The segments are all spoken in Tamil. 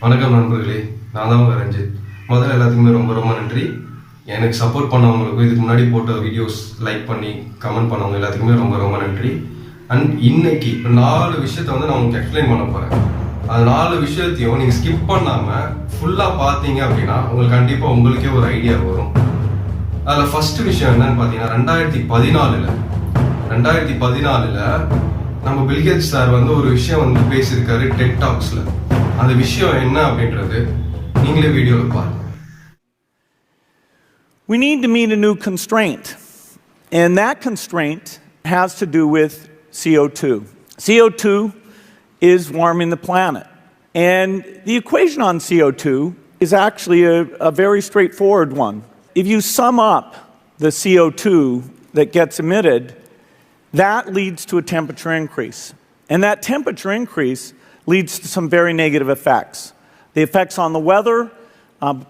வணக்கம் நண்பர்களே, நான் தான் உங்கள் ரஞ்சித். முதல்ல எல்லாத்துக்குமே ரொம்ப ரொம்ப நன்றி. எனக்கு சப்போர்ட் பண்ணவங்களுக்கும் இதுக்கு முன்னாடி போட்ட வீடியோஸ் லைக் பண்ணி கமெண்ட் பண்ணவங்க எல்லாத்துக்குமே ரொம்ப ரொம்ப நன்றி. அண்ட் இன்னைக்கு 4 விஷயத்த வந்து நான் உங்களுக்கு எக்ஸ்பிளைன் பண்ண போகிறேன். அது 4 விஷயத்தையும் நீங்கள் ஸ்கிப் பண்ணாமல் ஃபுல்லாக பார்த்தீங்க அப்படின்னா உங்களுக்கு கண்டிப்பாக உங்களுக்கே ஒரு ஐடியா வரும். அதில் ஃபஸ்ட்டு விஷயம் என்னன்னு பார்த்தீங்கன்னா 2014 நம்ம பில்கேட்ஸ் சார் வந்து ஒரு விஷயம் வந்து பேசியிருக்காரு டெட் டாக்ஸில். அந்த விஷயம் என்ன அப்படின்றது நீங்களே வீடியோவில் பாருங்க. We need to meet a new constraint, and that constraint has to do with CO2. CO2 is warming the planet, and the equation on CO2 is actually a very straightforward one. If you sum up the CO2 that gets emitted, that leads to a temperature increase, and that temperature increase leads to some very negative effects. The effects on the weather,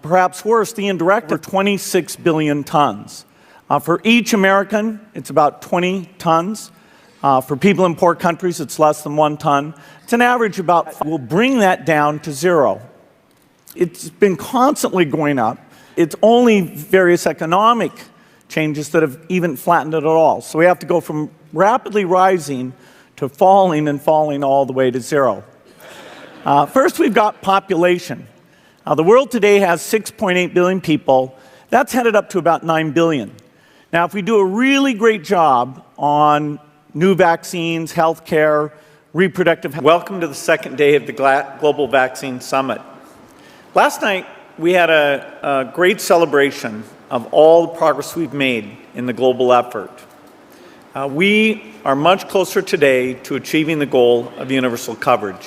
perhaps worse, the indirect, are 26 billion tons. For each American, it's about 20 tons. For people in poor countries, it's less than 1 ton. It's an average about, we'll bring that down to 0. It's been constantly going up. It's only various economic changes that have even flattened it at all. So we have to go from rapidly rising to falling and falling all the way to 0. First, we've got population. The world today has 6.8 billion people. That's headed up to about 9 billion. Now, if we do a really great job on new vaccines, healthcare, reproductive health. Welcome to the second day of the Global Vaccine Summit. Last night, we had a great celebration of all the progress we've made in the global effort. We are much closer today to achieving the goal of universal coverage.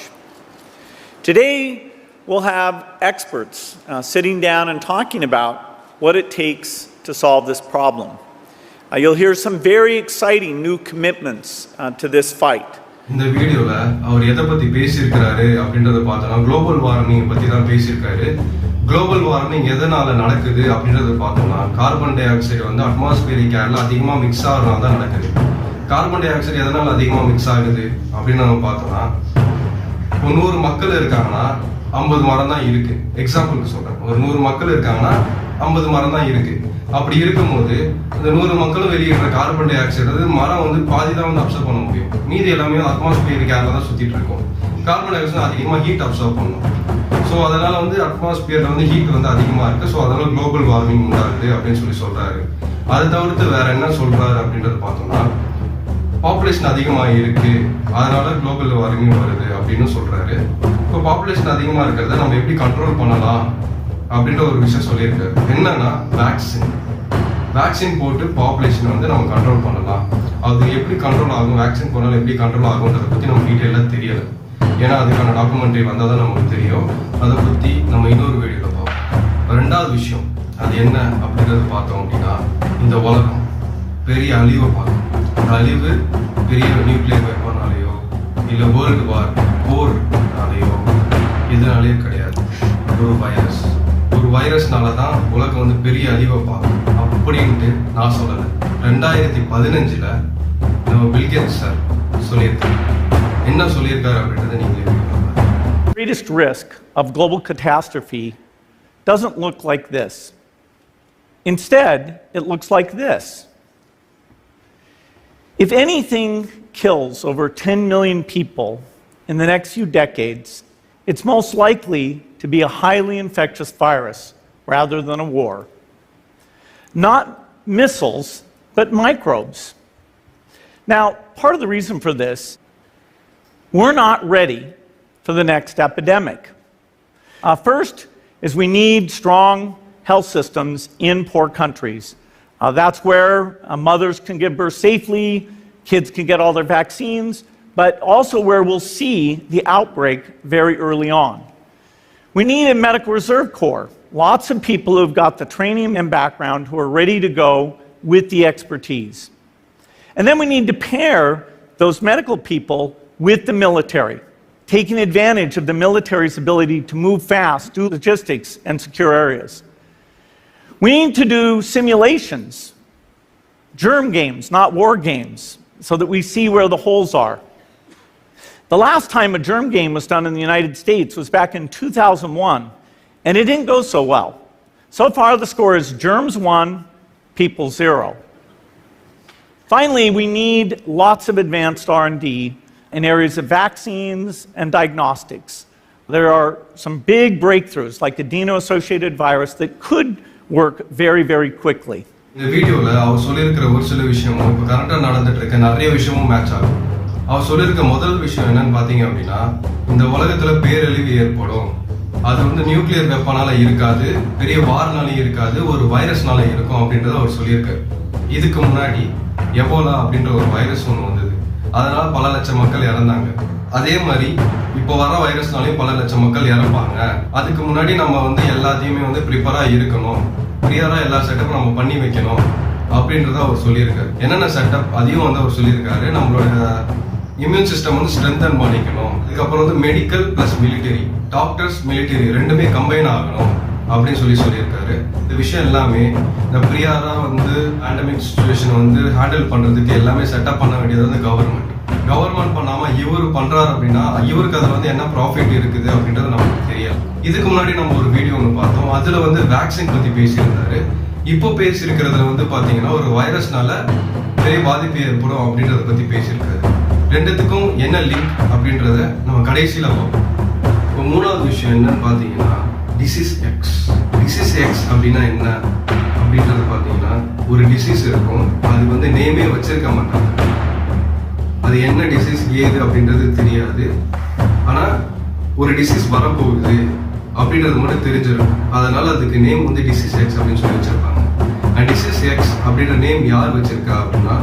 Today, we'll have experts sitting down and talking about what it takes to solve this problem. You'll hear some very exciting new commitments to this fight. இந்த வீடியோல அவர் எதை பத்தி பேசியிருக்கிறாரு அப்படின்றத பார்த்தோம்னா குளோபல் வார்மிங் பத்தி தான் பேசியிருக்காரு. குளோபல் வார்மிங் எதனால நடக்குது அப்படின்றத பார்த்தோம்னா கார்பன் டை ஆக்சைடு வந்து அட்மாஸ்பியரிக் ஏர்ல அதிகமா மிக்ஸ் ஆகிறதுனால தான் நடக்குது. கார்பன் டை ஆக்சைடு எதனால அதிகமா மிக்ஸ் ஆகுது அப்படின்னு நம்ம பார்த்தோம்னா 100 மக்கள் இருக்காங்கன்னா 50 மரம் தான் இருக்கு. எக்ஸாம்பிளுக்கு சொல்றேன், ஒரு 100 மக்கள் இருக்காங்கன்னா 50 மரம் தான் இருக்கு. அப்படி இருக்கும்போது இந்த 100 மக்களும் வெளியிடுற கார்பன் டை ஆக்சைடு மரம் வந்து பாதி தான் வந்து அப்சர்வ் பண்ண முடியும். மீதி எல்லாமே அட்மாஸ்பியரிக் ஏர்ல தான் சுத்திட்டு இருக்கும். கார்பன் டை ஆக்சைடு அதிகமாக ஹீட் அப்சர்வ் பண்ணும். ஸோ அதனால வந்து அட்மாஸ்பியர்ல வந்து ஹீட் வந்து அதிகமா இருக்கு. ஸோ அதனால குளோபல் வார்மிங் உண்டாகுது அப்படின்னு சொல்றாரு. அதை தவிர்த்து வேற என்ன சொல்றாரு அப்படின்றத பார்த்தோம்னா பாப்புலேஷன் அதிகமாக இருக்கு, அதனால குளோபல் வார்மிங் வருது அப்படின்னு சொல்றாரு. இப்போ பாப்புலேஷன் அதிகமா இருக்கிறத நம்ம எப்படி கண்ட்ரோல் பண்ணலாம் அப்படின்ற ஒரு விஷயம் சொல்லியிருக்காரு. என்னன்னா வேக்சின் போட்டு பாப்புலேஷன் வந்து நம்ம கண்ட்ரோல் பண்ணலாம். அது எப்படி கண்ட்ரோல் ஆகும், வேக்சின் போனாலும் எப்படி கண்ட்ரோல் ஆகுன்றதை பத்தி நம்ம டீட்டெயிலாக தெரியல. ஏன்னா அதுக்கான டாக்குமெண்ட்ரி வந்தால் தான் நமக்கு தெரியும். அதை பற்றி நம்ம இன்னொரு வீடியோவில் பார்ப்போம். 2வது விஷயம் அது என்ன அப்படின்றத பார்த்தோம் அப்படின்னா இந்த உலகம் பெரிய அழிவை பார்க்கும். அந்த அழிவு பெரிய நியூக்ளியர் வெப்பனாலேயோ இல்லை வேர்ல்டு வார் போர்னாலேயோ எதுனாலேயும் கிடையாது. ஒரு வைரஸ்னால தான் உலகம் வந்து பெரிய அழிவை பார்க்கும் அப்படின்ட்டு நான் சொல்லலை. 2015 நம்ம பில்கேட்ஸ் சார் சொல்லியிருக்காரு. என்ன சொல்லியிருக்காரு அப்படின்றத நீங்களே The greatest risk of global catastrophe doesn't look like this. Instead, it looks like this. If anything kills over 10 million people in the next few decades, it's most likely to be a highly infectious virus rather than a war. Not missiles, but microbes. Now, part of the reason for this, we're not ready for the next epidemic. First is we need strong health systems in poor countries. That's where mothers can give birth safely, kids can get all their vaccines, but also where we'll see the outbreak very early on. We need a medical reserve corps, lots of people who've got the training and background who are ready to go with the expertise. And then we need to pair those medical people with the military, taking advantage of the military's ability to move fast, do logistics, and secure areas. We need to do simulations, germ games, not war games, so that we see where the holes are. The last time a germ game was done in the United States was back in 2001, and it didn't go so well. So far, the score is germs 1, people 0. Finally, we need lots of advanced R&D in areas of vaccines and diagnostics. There are some big breakthroughs, like the adeno-associated virus, that could work very, very quickly. இந்த வீடியோல அவர் சொல்லியிருக்கிற ஒரு சில விஷயமும் இப்போ கரெக்டாக நடந்துட்டு இருக்க நிறைய விஷயமும் மேட்ச் ஆகும். அவர் சொல்லியிருக்க முதல் விஷயம் என்னன்னு பார்த்தீங்க அப்படின்னா, இந்த உலகத்துல பேரழிவு ஏற்படும். அது வந்து நியூக்ளியர் வெப்பனால இருக்காது, பெரிய வார்னால இருக்காது, ஒரு வைரஸ்னால இருக்கும் அப்படின்றத அவர் சொல்லியிருக்காரு. இதுக்கு முன்னாடி எபோலா அப்படின்ற ஒரு வைரஸ் ஒன்று வந்தது. அதனால பல லட்சம் மக்கள் இறந்தாங்க. அதே மாதிரி இப்போ வர வைரஸ்னாலையும் பல லட்சம் மக்கள் இறப்பாங்க. அதுக்கு முன்னாடி நம்ம வந்து எல்லாத்தையுமே வந்து ப்ரிப்பரா இருக்கணும், ப்ரியரா எல்லா செட்டப்பும் நம்ம பண்ணி வைக்கணும் அப்படின்றத அவர் சொல்லியிருக்காரு. என்னென்ன செட்டப் அதையும் வந்து அவர் சொல்லியிருக்காரு. நம்மளோட இம்யூன் சிஸ்டம் வந்து ஸ்ட்ரென்தன் பண்ணிக்கணும். அதுக்கப்புறம் வந்து medical plus military, doctors military ரெண்டுமே கம்பைன் ஆகணும் அப்படின்னு சொல்லியிருக்காரு. இந்த விஷயம் எல்லாமே இந்த ப்ரியாரா வந்து பேண்டமிக் சிச்சுவேஷன் வந்து ஹேண்டில் பண்றதுக்கு எல்லாமே செட்டப் பண்ண வேண்டியது வந்து கவர்மெண்ட் பண்ணாம இவர் பண்றாரு அப்படின்னா இவருக்கு அதுல வந்து என்ன ப்ராஃபிட் இருக்குது அப்படின்றது நமக்கு தெரியாது. இதுக்கு முன்னாடி நம்ம ஒரு வீடியோ ஒன்று பார்த்தோம். அதுல வந்து வேக்சின் பத்தி பேசியிருந்தாரு. இப்போ பேசியிருக்கிறதுல வந்து பாத்தீங்கன்னா ஒரு வைரஸ்னால பெரிய பாதிப்பு ஏற்படும் அப்படின்றத பத்தி பேசியிருக்காரு. ரெண்டுத்துக்கும் என்ன லிங்க் அப்படின்றத நம்ம கடைசியில பார்ப்போம். இப்போ மூணாவது விஷயம் என்னன்னு பாத்தீங்கன்னா டிசீஸ் எக்ஸ் அப்படின்னா என்ன அப்படின்றது பாத்தீங்கன்னா ஒரு டிசீஸ் இருக்கும், அது வந்து நேமே வச்சிருக்க மாட்டாங்க. அது என்ன டிசீஸ் ஏது அப்படின்றது தெரியாது, ஆனா ஒரு டிசீஸ் வரப்போகுது அப்படின்றது மட்டும் தெரிஞ்சிடும். அதனால அதுக்கு நேம் வந்து டிசீஸ் எக்ஸ் அப்படின்னு சொல்லி வச்சிருப்பாங்க. அண்ட் டிசீஸ் எக்ஸ் அப்படின்ற நேம் யார் வச்சிருக்கா அப்படின்னா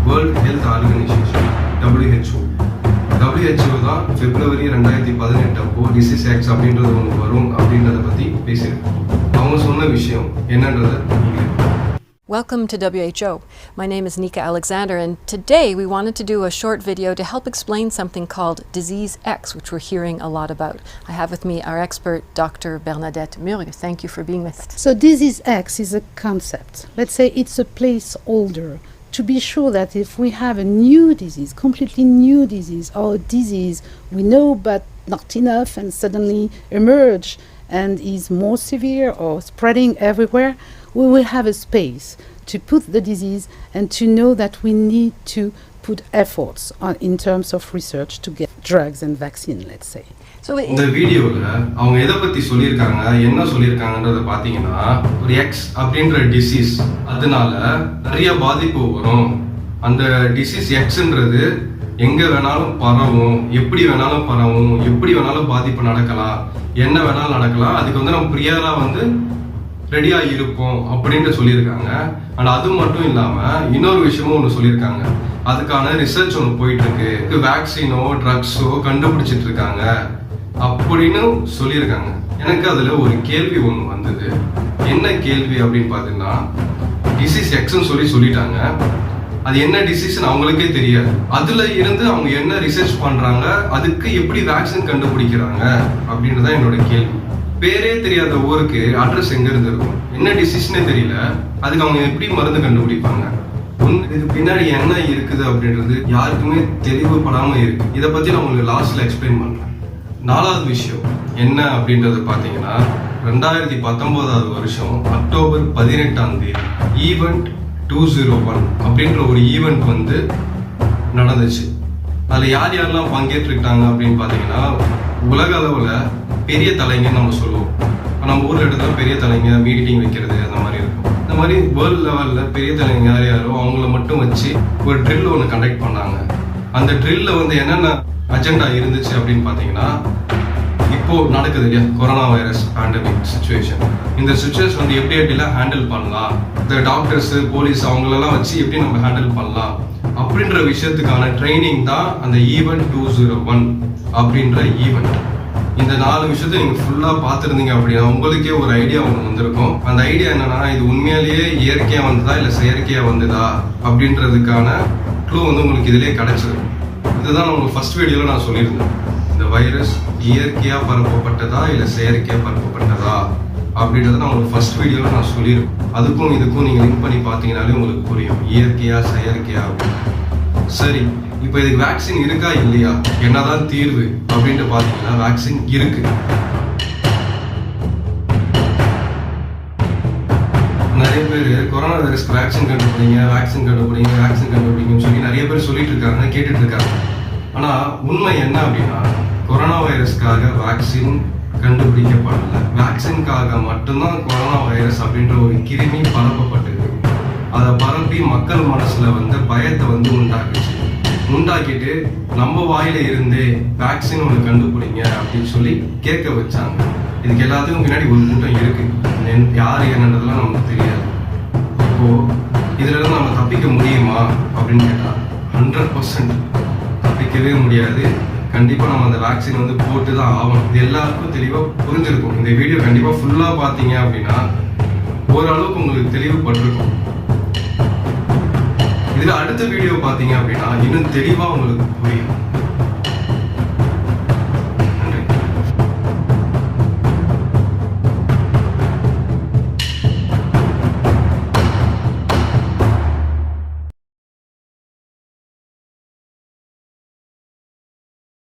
வேர்ல்ட் ஹெல்த் ஆர்கனைசேஷன், WHO தான் பிப்ரவரி 2018 அப்போ டிசீஸ் எக்ஸ் அப்படின்றது ஒன்று வரும் அப்படின்றத பத்தி பேசியிருக்கோம். அவங்க சொன்ன விஷயம் என்னன்றத. Welcome to WHO. My name is Nika Alexander, and today we wanted to do a short video to help explain something called Disease X, which we're hearing a lot about. I have with me our expert, Dr. Bernadette Murg. Thank you for being with us. So Disease X is a concept. Let's say it's a placeholder to be sure that if we have a new disease, completely new disease, or a disease we know but not enough and suddenly emerge and is more severe or spreading everywhere, we will have a space to put the disease and to know that we need to put efforts on in terms of research to get drugs and vaccine, let's say. இந்த வீடியோல அவங்க எதை பத்தி சொல்லியிருக்காங்க, என்ன சொல்லியிருக்காங்கன்றத பாத்தீங்கன்னா ஒரு எக்ஸ் அப்படின்ற டிசீஸ் அதனால நிறைய பாதிப்பு வரும். அந்த டிசீஸ் எக்ஸ்ன்றது எங்க வேணாலும் பரவும், எப்படி வேணாலும் பரவும், எப்படி வேணாலும் பாதிப்பு நடக்கலாம், என்ன வேணாலும் நடக்கலாம். அதுக்கு வந்து நம்ம ப்ரியரா வந்து ரெடியா இருப்போம் அப்படின்னு சொல்லியிருக்காங்க. ஆனா அது மட்டும் இல்லாம இன்னொரு விஷயமும் ஒன்று சொல்லியிருக்காங்க. அதுக்கான ரிசர்ச் ஒன்று போயிட்டு இருக்கு, வேக்சினோ ட்ரக்ஸோ கண்டுபிடிச்சிட்டு இருக்காங்க அப்படின்னு சொல்லியிருக்காங்க. எனக்கு அதுல ஒரு கேள்வி ஒன்று வந்தது. என்ன கேள்வி அப்படின்னு பாத்தீங்கன்னா, டிசீஸ் எக்ஸ்ன்னு சொல்லிட்டாங்க, அது என்ன டிசீஸ்ன்னு அவங்களுக்கே தெரியாது. அதுல இருந்து அவங்க என்ன ரிசர்ச் பண்றாங்க, அதுக்கு எப்படி வேக்சின் கண்டுபிடிக்கிறாங்க அப்படின்றதான் என்னோட கேள்வி. பேரே தெரியாத ஊருக்கு அட்ரஸ் எங்க இருந்து இருக்கும், என்ன டிசீஸ்னே தெரியல, அதுக்கு அவங்க எப்படி மருந்து கண்டுபிடிப்பாங்க, இதுக்கு பின்னாடி என்ன இருக்குது அப்படின்றது யாருக்குமே தெளிவுபடாம இருக்கு. இதை பத்தி நான் உங்களுக்கு லாஸ்ட்ல எக்ஸ்பிளைன் பண்றேன். நாலாவது விஷயம் என்ன அப்படின்றத பாத்தீங்கன்னா 2019 வருஷம் அக்டோபர் 18 ஈவெண்ட் 201 அப்படின்ற ஒரு ஈவெண்ட் வந்து நடந்துச்சு. அதுல யார் யாரெல்லாம் பங்கேற்றுக்கிட்டாங்க அப்படின்னு பாத்தீங்கன்னா உலக அளவுல பெரிய தலைங்க நம்ம சொல்லுவோம். நம்ம ஊர்ல இடத்துல பெரிய தலைங்க மீட்டிங் வைக்கிறது அந்த மாதிரி இருக்கும். இந்த மாதிரி வேர்ல்ட் லெவல்ல பெரிய தலைங்க யார் யாரோ அவங்கள மட்டும் வச்சு ஒரு ட்ரில் ஒன்று கண்டக்ட் பண்ணாங்க. அந்த ட்ரில்ல வந்து என்னென்ன அஜெண்டா இருந்துச்சு அப்படின்னு பாத்தீங்கன்னா, இப்போ நடக்குது இல்லையா கொரோனா வைரஸ் பேண்டமிக் சிச்சுவேஷன், இந்த சிச்சுவேஷன் வந்து எப்படி எப்படிலாம் ஹேண்டில் பண்ணலாம், இந்த டாக்டர்ஸ் போலீஸ் அவங்களெல்லாம் வச்சு எப்படி நம்ம ஹேண்டில் பண்ணலாம் அப்படின்ற விஷயத்துக்கான ட்ரைனிங் தான் அந்த ஈவெண்ட் 201 அப்படின்ற ஈவெண்ட். இந்த 4 விஷயத்தை நீங்க ஃபுல்லா பார்த்துருந்தீங்க அப்படின்னா உங்களுக்கே ஒரு ஐடியா ஒன்று வந்திருக்கும். அந்த ஐடியா என்னன்னா, இது உண்மையிலேயே இயற்கையா வந்ததா இல்ல செயற்கையா வந்ததா அப்படின்றதுக்கான க்ளூ வந்து உங்களுக்கு இதுலயே கிடைச்சிருக்கும். இதுதான் உங்களுக்கு ஃபர்ஸ்ட் வீடியோல நான் சொல்லியிருந்தேன். இந்த வைரஸ் இயற்கையா பரப்பப்பட்டதா இல்ல செயற்கையா பரப்பப்பட்டதா அப்படின்றத நான் உங்களுக்கு ஃபர்ஸ்ட் வீடியோல நான் சொல்லியிருக்கேன். அதுக்கும் இதுக்கும் நீங்க லிங்க் பண்ணி பார்த்தீங்கன்னாலே உங்களுக்கு புரியும், இயற்கையா செயற்கையா. சரி, இப்போ இதுக்கு வேக்சின் இருக்கா இல்லையா, என்னதான் தீர்வு அப்படின்ட்டு பார்த்தீங்கன்னா வேக்சின் இருக்கு. நிறைய பேர் கொரோனா வைரஸ்க்கு வேக்சின் கண்டுபிடிங்க கண்டுபிடிங்கன்னு சொல்லி நிறைய பேர் சொல்லிட்டு இருக்காங்க, கேட்டுட்டு இருக்காங்க. ஆனா உண்மை என்ன அப்படின்னா, கொரோனா வைரஸ்க்காக வேக்சின் கண்டுபிடிக்கப்படல. வேக்சின்காக மட்டும்தான் கொரோனா வைரஸ் அப்படின்ற ஒரு கிருமி பரப்பப்பட்டது. அதை பரப்பி மக்கள் மனசுல பயத்தை உண்டாக்கிட்டு நம்ம வாயில இருந்தே வேக்சின் ஒன்று கண்டுபிடிங்க அப்படின்னு சொல்லி கேட்க வச்சாங்க. இதுக்கு எல்லாத்துக்கும் பின்னாடி ஒரு கூட்டம் இருக்கு. யாரு என்னன்றதுலாம் நமக்கு தெரியாது. இப்போ இதுல இருந்து நம்ம தப்பிக்க முடியுமா அப்படின்னு கேட்டா 100% தப்பிக்கவே முடியாது. கண்டிப்பா நம்ம அந்த வேக்சின் போட்டு தான் ஆகணும். இது எல்லாருக்கும் தெளிவா புரிஞ்சிருக்கும். இந்த வீடியோ கண்டிப்பா ஃபுல்லா பாத்தீங்க அப்படின்னா ஓரளவுக்கு உங்களுக்கு தெளிவுபட்டிருக்கும். இதுல அடுத்த வீடியோ பாத்தீங்க அப்படின்னா இன்னும் தெளிவா உங்களுக்கு புரியும்.